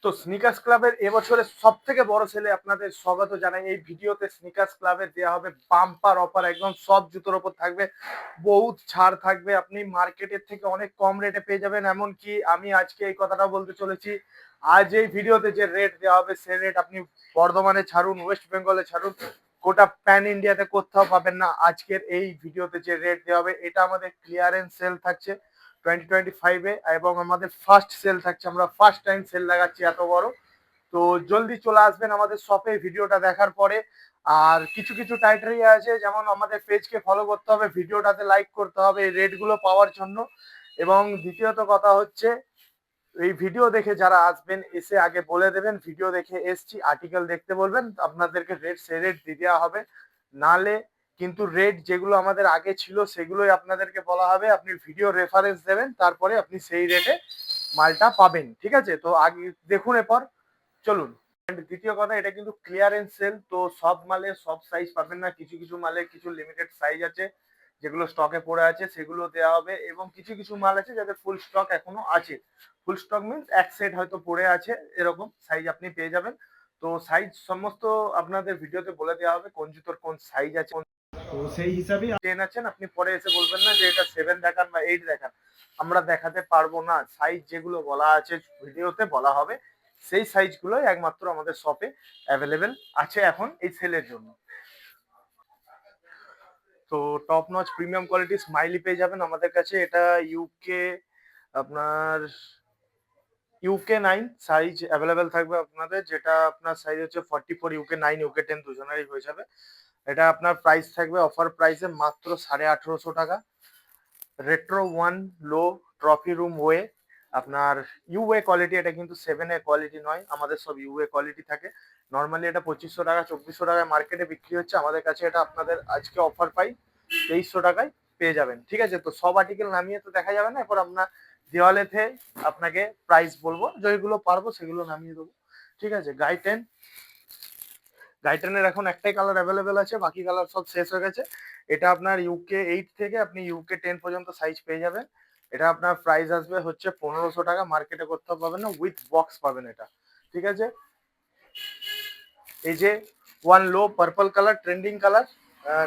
তো স্নিকার্স ক্লাবের এবছরের সবথেকে বড় সেলে আপনাদের স্বাগত জানাই। এই ভিডিওতে স্নিকার্স ক্লাবের দেয়া হবে বাম্পার অফার, একদম সব জুতোর উপর থাকবে, বহুত ছাড় থাকবে। আপনি মার্কেটের থেকে অনেক কম রেটে পেয়ে যাবেন। এমনকি আমি আজকে এই কথাটা বলতে চলেছি, আজ এই ভিডিওতে যে রেট দেওয়া হবে সে রেট আপনি বর্ধমানে ছাড়ুন, ওয়েস্ট বেঙ্গলে ছাড়ুন, গোটা প্যান ইন্ডিয়াতে কোথাও পাবেন না। আজকের এই ভিডিওতে যে রেট দেওয়া হবে এটা আমাদের ক্লিয়ারেন্স সেল থাকছে 2025-এ, এবং আমাদের ফার্স্ট সেল থাকছে। আমরা ফার্স্ট টাইম সেল লাগাচ্ছি এত বড়। তো জলদি চলে আসবেন আমাদের শপে ভিডিওটা দেখার পরে। আর কিছু কিছু ক্রাইটেরিয়া আছে, যেমন আমাদের পেজকে ফলো করতে হবে, ভিডিওটাতে লাইক করতে হবে এই রেটগুলো পাওয়ার জন্য। এবং দ্বিতীয়ত কথা হচ্ছে, এই ভিডিও দেখে যারা আসবেন এসে আগে বলে দেবেন ভিডিও দেখে এসছি, আর্টিকেল দেখতে বলবেন, আপনাদেরকে রেট সে রেট দিয়ে দেওয়া হবে। নালে কিন্তু রেট যেগুলো আমাদের আগে ছিল সেগুলোই আপনাদেরকে বলা হবে, আপনি ভিডিও রেফারেন্স দেবেন, তারপরে আপনি সেই রেটে মালটা পাবেন। ঠিক আছে, তো আগে দেখুন এরপর চলুন। দ্বিতীয় কথা, এটা কিন্তু ক্লিয়ারেন্স সেল, তো সব মালে সব সাইজ পাবেন না, কিছু কিছু মালে কিছু লিমিটেড সাইজ আছে যেগুলো স্টকে পড়ে আছে সেগুলো দেওয়া হবে, এবং কিছু কিছু মাল আছে যাদের ফুল স্টক এখনো আছে। ফুল স্টক মিন্স এক সেট হয়তো পড়ে আছে, এরকম সাইজ আপনি পেয়ে যাবেন। তো সাইজ সমস্ত আপনাদের ভিডিওতে বলে দেওয়া হবে, কোন জুতোর কোন সাইজ আছে। তো সেই হিসাবেই 10 আছেন, আপনি পরে এসে বলবেন না যে এটা 7 দেখান বা 8 দেখান, আমরা দেখাতে পারবো না। সাইজ যেগুলো বলা আছে ভিডিওতে বলা হবে, সেই সাইজগুলোই একমাত্র আমাদের শপে অ্যাভেলেবেল আছে এখন এই সেলের জন্য। তো top notch premium quality smiley পেয়ে যাবেন আমাদের কাছে। এটা ইউকে, আপনার ইউকে 9 সাইজ অ্যাভেলেবেল থাকবে আপনাদের, যেটা আপনার সাইজ হচ্ছে 44, ইউকে 9 ইউকে 10 দুজনেরই হয়ে যাবে। এটা আপনার প্রাইস থাকবে অফার প্রাইসে মাত্র 1850 টাকা। রেট্রো ওয়ান লো ট্রফি রুম ওয়ে, আপনার ইউএ কোয়ালিটি, এটা কিন্তু 7 এর কোয়ালিটি নয়, আমাদের সব ইউএ কোয়ালিটি থাকে। নর্মালি এটা 2500 টাকা 2400 টাকায় মার্কেটে বিক্রি হচ্ছে, আমাদের কাছে এটা আপনাদের আজকে অফার পাই 2300 টাকায় পেয়ে যাবেন। ঠিক আছে, তো সব আর্টিকেল নামিয়ে তো দেখা যাবে না, এরপর আমরা দেওয়ালেতে আপনাকে প্রাইস বলবো, যেগুলো পারবো সেগুলো নামিয়ে দেবো। ঠিক আছে, গাইটেনের এখন একটাই কালার অ্যাভেলেবেল আছে, বাকি কালার সব শেষ হয়ে গেছে। এটা আপনার ইউকে 8 থেকে আপনি ইউকে 10 পর্যন্ত সাইজ পেয়ে যাবেন। এটা আপনার প্রাইস আসবে হচ্ছে 1500 টাকা, মার্কেটে কোথাও পাবেন না, উইথ বক্স পাবেন এটা। ঠিক আছে, এই যে one low purple colour, trending colour,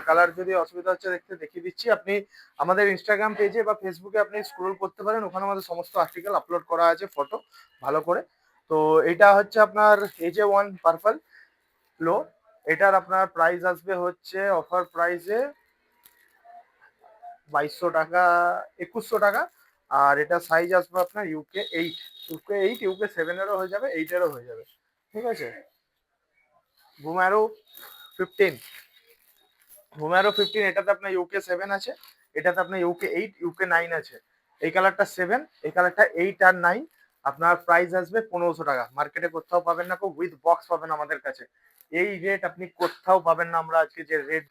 colour যদি অসুবিধা হচ্ছে দেখতে দেখিয়ে দিচ্ছি। আপনি আমাদের ইনস্টাগ্রাম পেজে বা ফেসবুকে আপনি স্ক্রোল করতে পারেন, ওখানে আমাদের সমস্ত আর্টিকেল আপলোড করা আছে ফটো ভালো করে। তো এটা হচ্ছে আপনার এই যে ওয়ান পার্পল লো, এটার আপনার প্রাইস আসবে হচ্ছে অফার প্রাইসে 2200 টাকা, 2100 টাকা। আর এটা সাইজ আসবে আপনার ইউকে 8, ইউকে 7 এরও হয়ে যাবে, 8 এরও হয়ে যাবে। ঠিক আছে, বুম্যারো 15, এটাতে আপনার ইউকে 7 আছে, এটাতে আপনার ইউকে 8 ইউকে 9 আছে। এই কালারটা 7, এই কালারটা 8 আর 9। আপনার প্রাইস আসবে 1500 টাকা, মার্কেটে কোথাও পাবেন না, উইথ বক্স পাবেন আমাদের কাছে। এই রেট আপনি কোথাও পাবেন না, আমরা আজকে যে রেট।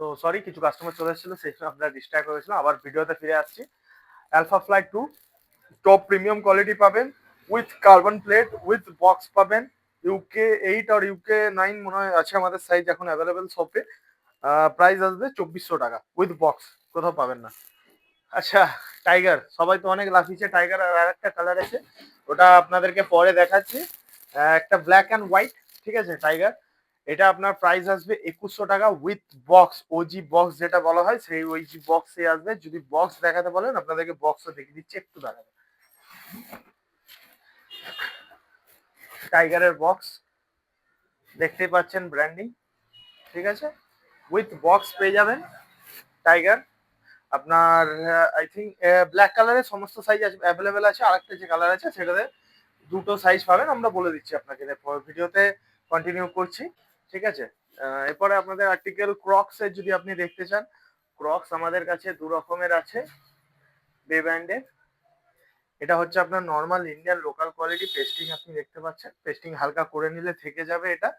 তো সরি, কিছু কাস্টমার চলে এসেছিল, সেই জন্য আপনারা ডিস্ট্রাক্ট হয়েছিল। আবার ভিডিওতে ফিরে আসছি। Alpha fly 2 top premium quality পাবেন, with carbon plate, with box পাবেন। ইউকে 8 আর ইউকে 9 মনে হয় আছে আমাদের সাইজ এখন অ্যাভেলেবেল শপে। প্রাইস আসবে 2400 টাকা, উইথ বক্স, কোথাও পাবেন না। আচ্ছা, টাইগার, সবাই তো অনেক লাফিয়েছে, টাইগার আর একটা কালার আছে, ওটা আপনাদেরকে পরে দেখাচ্ছি। একটা ব্ল্যাক অ্যান্ড হোয়াইট। ঠিক আছে, টাইগার, এটা আপনার প্রাইস আসবে 2100 টাকা, উইথ বক্স, ওজি বক্স যেটা বলা হয় সেই ওজি বক্সে আসবে। যদি বক্স দেখাতে বলেন আপনাদেরকে বক্সও দেখিয়ে দিচ্ছি, একটু দাঁড়াবে। টাইগারের বক্স দেখতেই পাচ্ছেন, ব্র্যান্ডিং। ঠিক আছে, উইথ বক্স পেয়ে যাবেন টাইগার। আপনার আই থিঙ্ক ব্ল্যাক কালারের সমস্ত সাইজ অ্যাভেলেবেল আছে, আরেকটা যে কালার আছে সেটাতে দুটো সাইজ পাবেন, আমরা বলে দিচ্ছি আপনাকে, ভিডিওতে কন্টিনিউ করছি। ঠিক আছে, এরপরে আপনাদের আর্টিকেল ক্রক্স এর যদি আপনি দেখতে চান, ক্রক্স আমাদের কাছে দু রকমের আছে বে ব্র্যান্ডের। এটা হচ্ছে আপনার normal Indian local quality pasting, আপনি দেখতে পাচ্ছেন পেস্টিং হালকা করে নিলে থেকে যাবে এটা।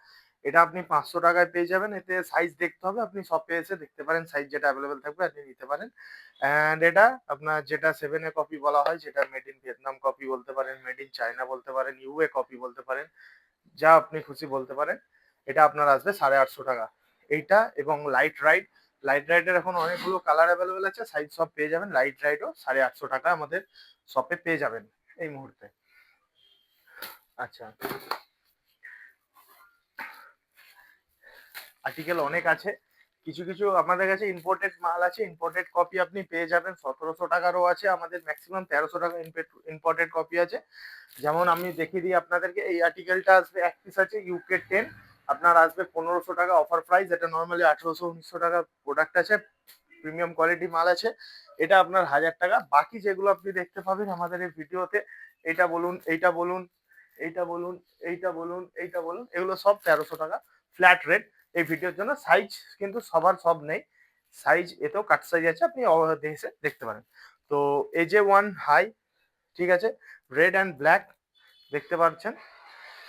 এটা আপনি 500 টাকায় পেয়ে যাবেন, এতে সাইজ দেখতে হবে, আপনি শপে এসে দেখতে পারেন, সাইজ যেটা অ্যাভেলেবেল থাকবে আপনি নিতে পারেন। অ্যান্ড এটা আপনার যেটা 7 এ কপি বলা হয়, যেটা মেড ইন ভিয়েতনাম কপি বলতে পারেন, মেড ইন চায়না বলতে পারেন, ইউএ কপি বলতে পারেন, যা আপনি খুশি বলতে পারেন। এটা আপনার আসবে 850 টাকা এইটা। এবং লাইট রাইডের এখন অনেকগুলো কালার অ্যাভেলেবেল আছে, সাইজ সব পেয়ে যাবেন। লাইট রাইডও 850 টাকা আমাদের শপে পেয়ে যাবেন এই মুহূর্তে। আচ্ছা, আর্টিকেল অনেক আছে। কিছু কিছু আমাদের কাছে ইম্পোর্টেড মাল আছে, ইম্পোর্টেড কপি আপনি পেয়ে যাবেন ১৭০০ টাকারও আছে, আমাদের ম্যাক্সিমাম ১৩০০ টাকা ইম্পোর্টেড কপি আছে। যেমন আমি দেখিয়ে দিই আপনাদেরকে, এই আর্টিকেলটা আসবে এক পিস আছে UK10, আপনার আসবে ১৫০০ টাকা অফার প্রাইস। এটা নর্মালি ১৮০০-১৯০০ টাকা প্রোডাক্ট আছে, প্রিমিয়াম কোয়ালিটি মাল আছে। এটা আপনার ১০০০ টাকা। বাকি যেগুলো আপনি দেখতে পাবেন আমাদের এই ভিডিওতে, এটা বলুন, এইটা বলুন, এইটা বলুন, এইটা বলুন, এইটা বলুন, এগুলো সব ১৩০০ টাকা ফ্ল্যাট রেট এই ভিডিওর জন্য। সাইজ কিন্তু সবার সব নেই, সাইজ এতেও কাট সাইজ আছে, আপনি এসে দেখতে পারেন। তো AJ1 হাই, ঠিক আছে, রেড অ্যান্ড ব্ল্যাক দেখতে পাচ্ছেন,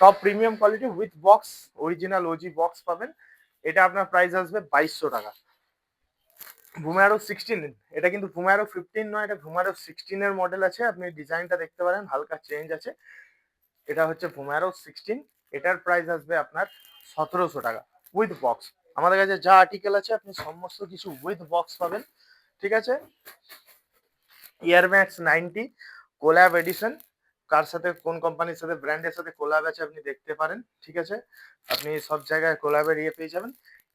top premium quality with box, original OG box পাবেন। এটা আপনার প্রাইস আসবে ২২০০ টাকা। ভুমেরো 16, এটা কিন্তু ভুমেরো 15 নয়, এটা ভুমেরো 16 এর মডেল আছে। আপনি ডিজাইনটা দেখতে পারেন, হালকা চেঞ্জ আছে। এটা হচ্ছে ভুমেরো 16, এটার প্রাইস আসবে আপনার ১৭০০ টাকা উইথ বক্স। আমাদের কাছে যা আর্টিকেল আছে আপনি সমস্ত কিছু উইথ বক্স পাবেন, ঠিক আছে। ইয়ারম্যাক্স 90 কোল্যাব এডিশন, কার সাথে কোন কোম্পানির সাথে ব্র্যান্ডের সাথে কোল্যাব আছে আপনি দেখতে পারেন, ঠিক আছে। আপনি সব জায়গায় কোল্যাবের পেয়ে যাবেন।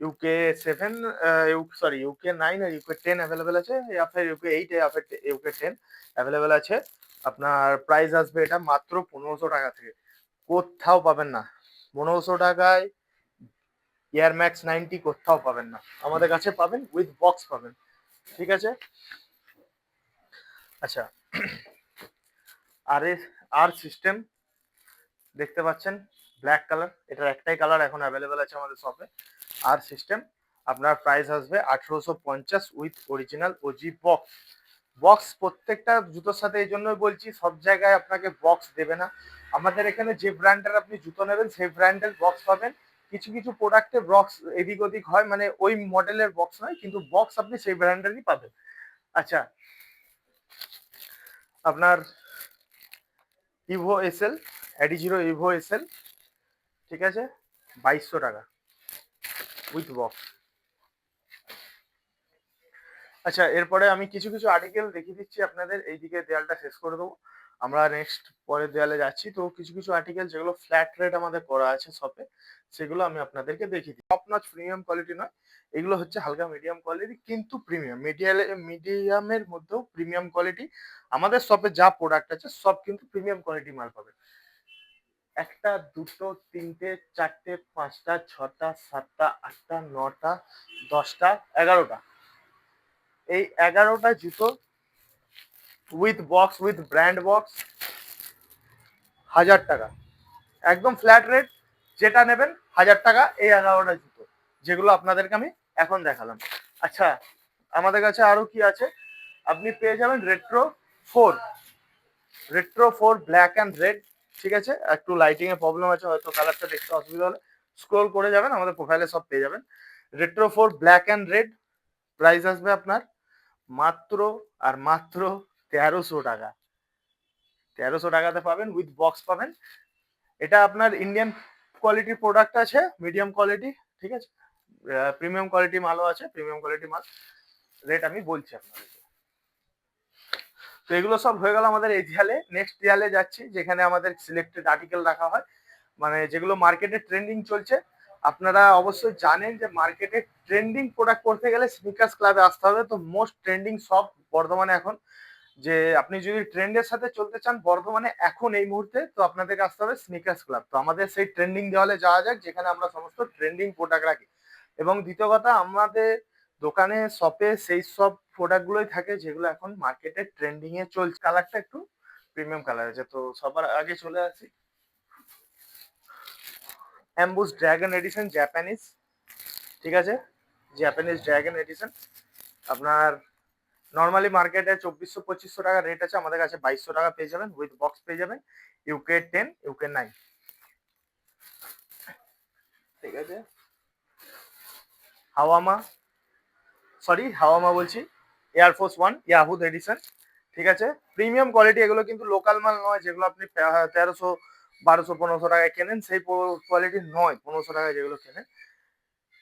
UK7, সরি UK9 আর UK10 অ্যাভেলেবেল আছে, या फिर UK8 या फिर UK10 অ্যাভেলেবেল আছে। আপনার প্রাইস আসবে এটা মাত্র ১৫০০ টাকা থেকে, কোথাও পাবেন না। ১৫০০ টাকায় এয়ারম্যাক্স 90 কোথাও পাবেন না, আমাদের কাছে পাবেন, উইথ বক্স পাবেন, ঠিক আছে। আচ্ছা, আর সিস্টেম দেখতে পাচ্ছেন, ব্ল্যাক কালার, এটার একটাই কালার এখন অ্যাভেলেবেল আছে আমাদের শপে। আর সিস্টেম আপনার প্রাইস আসবে ১৮৫০ with original OG box. Box প্রত্যেকটা জুতোর সাথে এই জন্যই বলছি, সব জায়গায় আপনাকে বক্স দেবে না। আমাদের এখানে যে ব্র্যান্ডের আপনি জুতো নেবেন সেই ব্র্যান্ডের বক্স পাবেন। কিছু কিছু প্রোডাক্টে বক্স এদিক ওদিক হয়, মানে ওই মডেলের বক্স নয়, কিন্তু বক্স আপনি সেই ব্র্যান্ডেরই পাবেন। আচ্ছা, আপনার ইভো এসএল, অ্যাডিজিরো ইভো এসএল, ঠিক আছে, ২২০০ টাকা উইথ বক্স। আচ্ছা, এরপরে আমি কিছু কিছু আর্টিকেল দেখিয়ে দিচ্ছি আপনাদের, এইদিকে দেয়ালটা শেষ করে দেবো, আমরা নেক্সট পরের দেয়ালে যাচ্ছি। তো কিছু কিছু আর্টিকেল যেগুলো ফ্ল্যাট রেট আমাদের করা আছে শপে, সেগুলো আমি আপনাদেরকে দেখিয়ে দিই। টপ নচ প্রিমিয়াম কোয়ালিটি নয়, এগুলো হচ্ছে হালকা মিডিয়াম কোয়ালিটি, কিন্তু প্রিমিয়াম মিডিয়ামের মধ্যেও প্রিমিয়াম কোয়ালিটি। আমাদের শপে যা প্রোডাক্ট আছে সব কিন্তু প্রিমিয়াম কোয়ালিটি মাল পাবে। একটা, দুটো, তিনটে, চারটে, পাঁচটা, ছটা, সাতটা, আটটা, নটা, 10টা, 11টা, এই 11টা জুতো with box, with brand box, ১০০০ টাকা, একদম ফ্ল্যাট রেট। যেটা নেবেন ১০০০ টাকা, এই 11টা জুতো যেগুলো আপনাদেরকে আমি এখন দেখালাম। আচ্ছা, আমাদের কাছে আরো কি আছে, আপনি পেয়ে যাবেন retro four black and red, ঠিক আছে। একটু লাইটিং এর প্রবলেম আছে, হয়তো কালারটা দেখতে অসুবিধা হলে স্ক্রোল করে যাবেন, আমাদের প্রোফাইলে সব পেয়ে যাবেন। Retro four black and red, price আসবে আপনার মাত্র আর মাত্র ১৩০০ টাকা। ১৩০০ টাকাতে পাবেন, উইথ বক্স পাবেন। এটা আপনার ইন্ডিয়ান কোয়ালিটির প্রোডাক্ট আছে, মিডিয়াম কোয়ালিটি, ঠিক আছে। প্রিমিয়াম কোয়ালিটি মালও আছে, প্রিমিয়াম কোয়ালিটি মাল রেট আমি বলছি আপনাদের। তো এগুলো সব হয়ে গেল আমাদের এই দেয়ালে। নেক্সট দেয়ালে যাচ্ছি, যেখানে আমাদের সিলেক্টেড আর্টিকেল রাখা হয়, মানে যেগুলো মার্কেটে ট্রেন্ডিং চলছে। আপনারা অবশ্যই জানেন যে মার্কেটে ট্রেন্ডিং প্রোডাক্ট করতে গেলে স্নিকার্স ক্লাবে আসতে হবে। তো মোস্ট ট্রেন্ডিং সব বর্ধমানে এখন, যে আপনি যদি ট্রেন্ডের সাথে চলতে চান বর্ধমানে এখন এই মুহূর্তে, তো আপনাদেরকে আসতে হবে স্নিকার্স ক্লাব। তো আমাদের সেই ট্রেন্ডিং দেওয়ালে যাওয়া যাক, যেখানে আমরা সমস্ত ট্রেন্ডিং প্রোডাক্ট রাখি। এবং দ্বিতীয় কথা, আমাদের দোকানে শপে সেই সব প্রোডাক্ট গুলোই থাকে যেগুলো এখন মার্কেটে ট্রেন্ডিং এ চলছে। কালারটা একটু প্রিমিয়াম কালার আছে, তো সবার আগে চলে আসি অ্যাম্বুস ড্রাগন এডিশন জাপানিজ, ঠিক আছে, জাপানিজ ড্রাগন এডিশন। আপনার নর্মালি মার্কেটে ২৪০০-২৫০০ টাকা রেট আছে, আমাদের কাছে ২২০০ টাকা পেয়ে যাবেন, উইথ বক্স পেয়ে যাবেন। UK10, UK9, ঠিক আছে। হাওয়ামা বলছি, এয়ারফোর্স 1 ইয়াহুদ এডিশন, ঠিক আছে। প্রিমিয়াম কোয়ালিটি, এগুলো কিন্তু লোকাল মাল নয়, যেগুলো আপনি ১৩০০, ১২০০, ১৫০০ টাকায় কেনেন সেই কোয়ালিটি নয়। ১৫০০ টাকায় যেগুলো কেনেন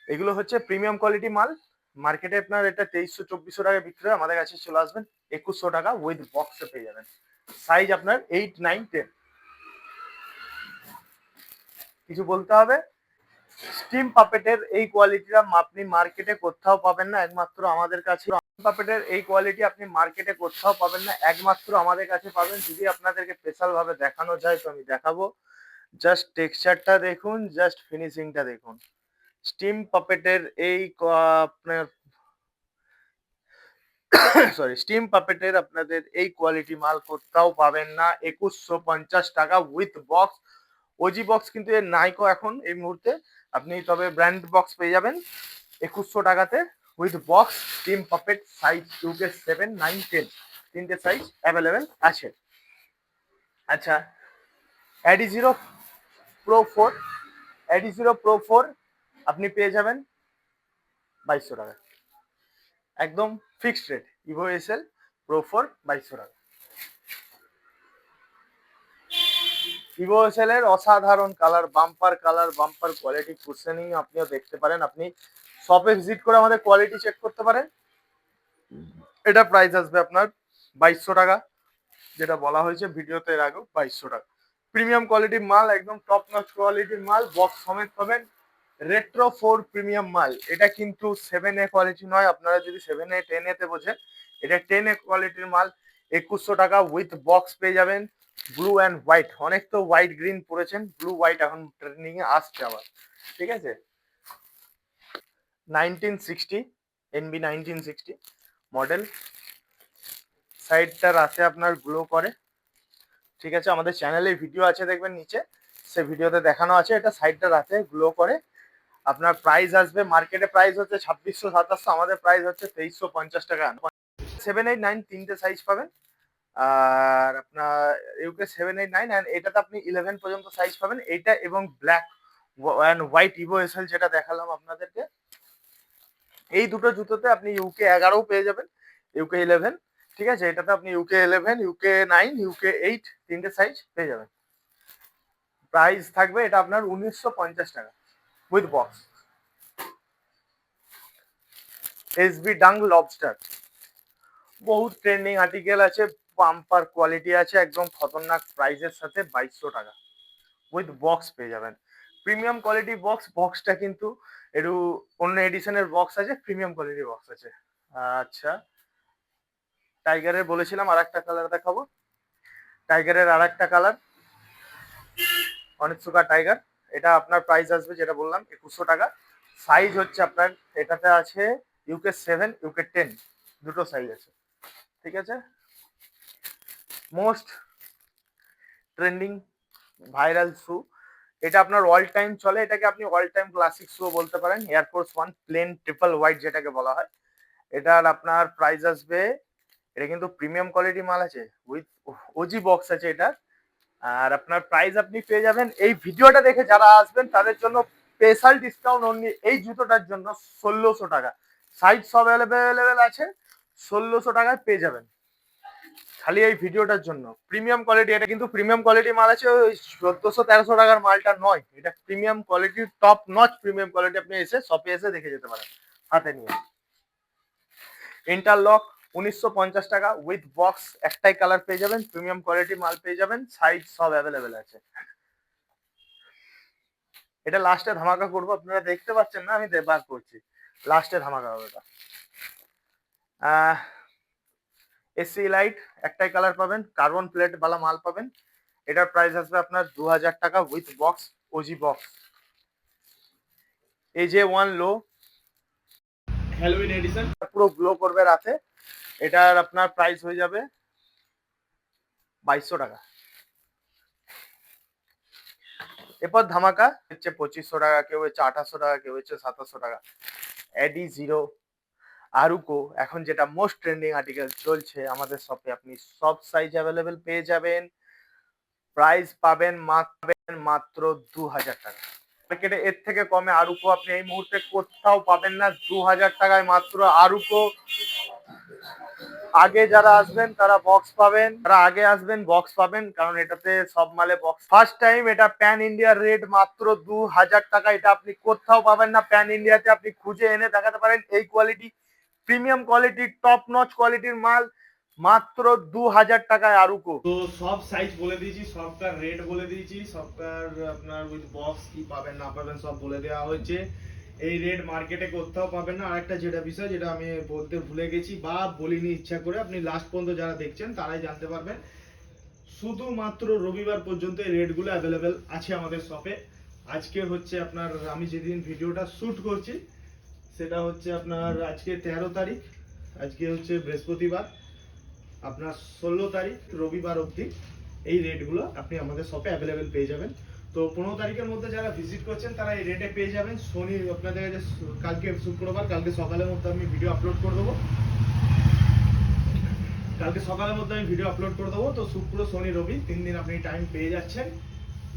এগুলো হচ্ছে প্রিমিয়াম কোয়ালিটি মাল। মার্কেটে আপনার এটা ২৩০০-২৪০০ টাকায় বিক্রি হয়, আমাদের কাছে চলে আসবেন ২১০০ টাকা উইথ বক্সে পেয়ে যাবেন। সাইজ আপনার 8, 9, 10। কিছু বলতে হবে? স্টিম পাপেটের এই কোয়ালিটিটা আপনি মার্কেটে কোথাও পাবেন না, একমাত্র আমাদের কাছে। পাপেটের এই কোয়ালিটি আপনি মার্কেটে কোথাও পাবেন না, একমাত্র আমাদের কাছে পাবেন। যদি আপনাদেরকে স্পেশাল ভাবে দেখানো যায় তো আমি দেখাবো। জাস্ট টেক্সচারটা দেখুন, জাস্ট ফিনিশিংটা দেখুন। স্টিম পাপেটের এই আপনার সরি স্টিম পাপেটের আপনাদের এই কোয়ালিটি মাল কোথাও পাবেন না। 2150 টাকা উইথ বক্স। ওজি বক্স কিন্তু এর নাইকো এখন এই মুহূর্তে। আপনি তবে ব্র্যান্ড বক্স পেয়ে যাবেন 2100 টাকাতে উইথ বক্স। স্টিম পাপেট সাইজ 2K 7, 9, 10 তিনটে সাইজ অ্যাভেলেবেল আছে। আচ্ছা, Adizero pro 4, Adizero pro 4 আপনি পেয়ে যাবেন 2200 টাকা, একদম fixed rate. Evo SL pro 4 2200 টাকা। ইভো এসএল এর অসাধারণ colour, bumper colour, bumper quality cushioning আপনিও দেখতে পারেন। আপনি শপে ভিজিট করে আমাদের কোয়ালিটি চেক করতে পারেন। এটা প্রাইস আসবে আপনার 2200 টাকা, যেটা বলা হয়েছে ভিডিওতে এর আগেও 2200 টাকা। প্রিমিয়াম কোয়ালিটির মাল, একদম টপ নচ কোয়ালিটির মাল, বক্স সমেত পাবেন। রেট্রো 4 প্রিমিয়াম মাল। এটা কিন্তু 7A কোয়ালিটি নয়, আপনারা যদি 7A 10A তে বোঝেন, এটা 10A কোয়ালিটির মাল। 2100 টাকা উইথ বক্স পেয়ে যাবেন। ব্লু অ্যান্ড হোয়াইট, অনেক তো হোয়াইট গ্রিন পরেছেন, ব্লু হোয়াইট এখন ট্রেন্ডিং এ আসছে আবার, ঠিক আছে। 1960 এনবি 1960 মডেল। সাইডটা রাতে আপনার গ্লো করে, ঠিক আছে। আমাদের চ্যানেলে ভিডিও আছে দেখবেন নিচে, সে ভিডিওতে দেখানো আছে। এটা সাইডটা রাতে গ্লো করে। আপনার প্রাইস আসবে, মার্কেটে প্রাইস হচ্ছে 2600-2700, আমাদের প্রাইস হচ্ছে 2350 টাকা। 7, 8, 9 তিনটে সাইজ পাবেন। আর আপনার ইউকে 7, 8, 9 অ্যান্ড এটাতে আপনি 11 পর্যন্ত সাইজ পাবেন। এইটা এবং black and white Evo SL যেটা দেখালাম আপনাদেরকে, এই দুটো জুতোতে আপনি ইউকে 11 পেয়ে যাবেন, ইউকে 11, ঠিক আছে। এটাতে আপনি ইউকে 11, ইউকে 9, ইউকে 8 তিনটে সাইজ পেয়ে যাবেন। প্রাইস থাকবে এটা আপনার 1950 টাকা উইথ বক্স। এসবি ডাং লবস্টার, বহুত ট্রেন্ডিং আর্টিকেল আছে, পাম্পার কোয়ালিটি আছে, একদম খতরনাক প্রাইসের সাথে 2200 টাকা উইথ বক্স পেয়ে যাবেন। প্রিমিয়াম কোয়ালিটি বক্স, বক্সটা কিন্তু একটু অন্য এডিশনের বক্স আছে, প্রিমিয়াম কোয়ালিটি বক্স আছে। আচ্ছা, টাইগারের বলেছিলাম আর একটা কালার দেখাবো। টাইগারের আর একটা কালার অনিৎসুকা টাইগার। এটা আপনার প্রাইস আসবে যেটা বললাম 2100 টাকা। সাইজ হচ্ছে আপনার, এটাতে আছে ইউকে 7, ইউকে 10 দুটো সাইজ আছে, ঠিক আছে। মোস্ট ট্রেন্ডিং ভাইরাল শু, এটা আপনার অল টাইম চলে, এটাকে আপনি অল টাইম ক্লাসিক শু বলতে পারেন। এয়ারফোর্স 1 প্লেন ট্রিপল হোয়াইট যেটাকে বলা হয়। এটার আপনার প্রাইস আসবে, এটা কিন্তু প্রিমিয়াম কোয়ালিটি মাল আছে, উইথ ওজি বক্স আছে এটা। আর আপনার প্রাইস আপনি পেয়ে যাবেন, এই ভিডিওটা দেখে যারা আসবেন তাদের জন্য স্পেশাল ডিসকাউন্ট অনলি এই জুতোটার জন্য 1600 টাকা। সাইজ সব অ্যাভেলেবেল আছে, 1600 টাকায় পেয়ে যাবেন খালি এই ভিডিওটার জন্য। প্রিমিয়াম কোয়ালিটি, এটা কিন্তু প্রিমিয়াম কোয়ালিটি মাল আছে, ওই 1400-1300 টাকার মালটা নয়, এটা premium quality, top notch premium quality. আপনি এসে শপে এসে দেখে যেতে পারেন হাতে নিয়ে। ইন্টারলক 1950 টাকা উইথ বক্স, একটাই কালার পেয়ে যাবেন, প্রিমিয়াম কোয়ালিটি মাল পেয়ে যাবেন, সাইজ সব অ্যাভেলেবেল আছে। এটা লাস্টে ধামাকা করবো, আপনারা দেখতে পাচ্ছেন না, আমি বার করছি, লাস্টে ধামাকা হবে এটা। এসি লাইট একটাই কালার পাবেন, কার্বন প্লেট বালা মাল পাবেন। এটার প্রাইস আসবে আপনার 2000 টাকা উইথ বক্স, ওজি বক্স। এই যে ওয়ান লো হ্যালোউইন এডিশন, পুরো গ্লো করবে রাতে। এটার আপনার প্রাইস হয়ে যাবে 2200 টাকা। এরপর ধামাকা হচ্ছে 2500 টাকা, কেউ হচ্ছে 2800 টাকা, কেউ হচ্ছে 2700 টাকা। এডি জিরো আরুকো, এখন যেটা মোস্ট ট্রেন্ডিং আর্টিকেল চলছে আমাদের শপে, আপনি সব সাইজ অ্যাভেলেবেল পেয়ে যাবেন। প্রাইস পাবেন মাত্র 2000 টাকা। মার্কেটে এর থেকে কমে আরুকো আপনি এই মুহূর্তে কোথাও পাবেন না। 2000 টাকায় মাত্র আরুকো। আগে যারা আসবেন তারা বক্স পাবেন, যারা আগে আসবেন বক্স পাবেন, কারণ এটাতে সব মালে বক্স। ফার্স্ট টাইম এটা প্যান ইন্ডিয়ার রেট মাত্র 2000 টাকা, এটা আপনি কোথাও পাবেন না। প্যান ইন্ডিয়াতে আপনি খুঁজে এনে দেখাতে পারেন এই quality, premium quality, top notch কোয়ালিটির মাল। মাত্র 2000 টাকায় আরুকো। তো সব সাইজ বলে দিয়েছি, সবটার রেট বলে দিয়েছি, সবটার আপনার উইথ বক্স কি পাবেন না পাবেন সব বলে দেওয়া হয়েছে। এই রেট মার্কেটে কোথাও পাবেন না। আরেকটা যেটা বিষয় যেটা আমি বলতে ভুলে গেছি বা বলিনি ইচ্ছা করে, আপনি লাস্ট পর্যন্ত যারা দেখছেন তারাই জানতে পারবেন, শুধুমাত্র রবিবার পর্যন্ত এই রেটগুলো অ্যাভেলেবেল আছে আমাদের শপে। আজকে হচ্ছে আপনার, আমি যেদিন ভিডিওটা শ্যুট করছি সেটা হচ্ছে আপনার আজকে 13 তারিখ, আজকে হচ্ছে বৃহস্পতিবার, আপনার 16 তারিখ রবিবার অবধি এই রেটগুলো আপনি আমাদের শপে অ্যাভেলেবেল পেয়ে যাবেন। তো 15 তারিখের মধ্যে যারা ভিজিট করছেন তারা এই রেটে পেয়ে যাবেন। শনি আপনাদের কাছে কালকে শুক্রবার, কালকে সকালের মধ্যে আমি ভিডিও আপলোড করে দেবো, কালকে সকালের মধ্যে আমি ভিডিও আপলোড করে দেবো। তো শুক্র শনি রবি 3 দিন আপনি টাইম পেয়ে যাচ্ছেন।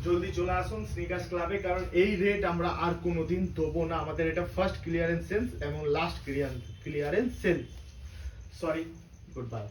জলদি চলে আসুন স্নিকার্স ক্লাবে, কারণ এই রেট আমরা আর কোনোদিন দেবো না। আমাদের এটা ফার্স্ট ক্লিয়ারেন্স সেলস এবং last clearance sale. Sorry, good bye.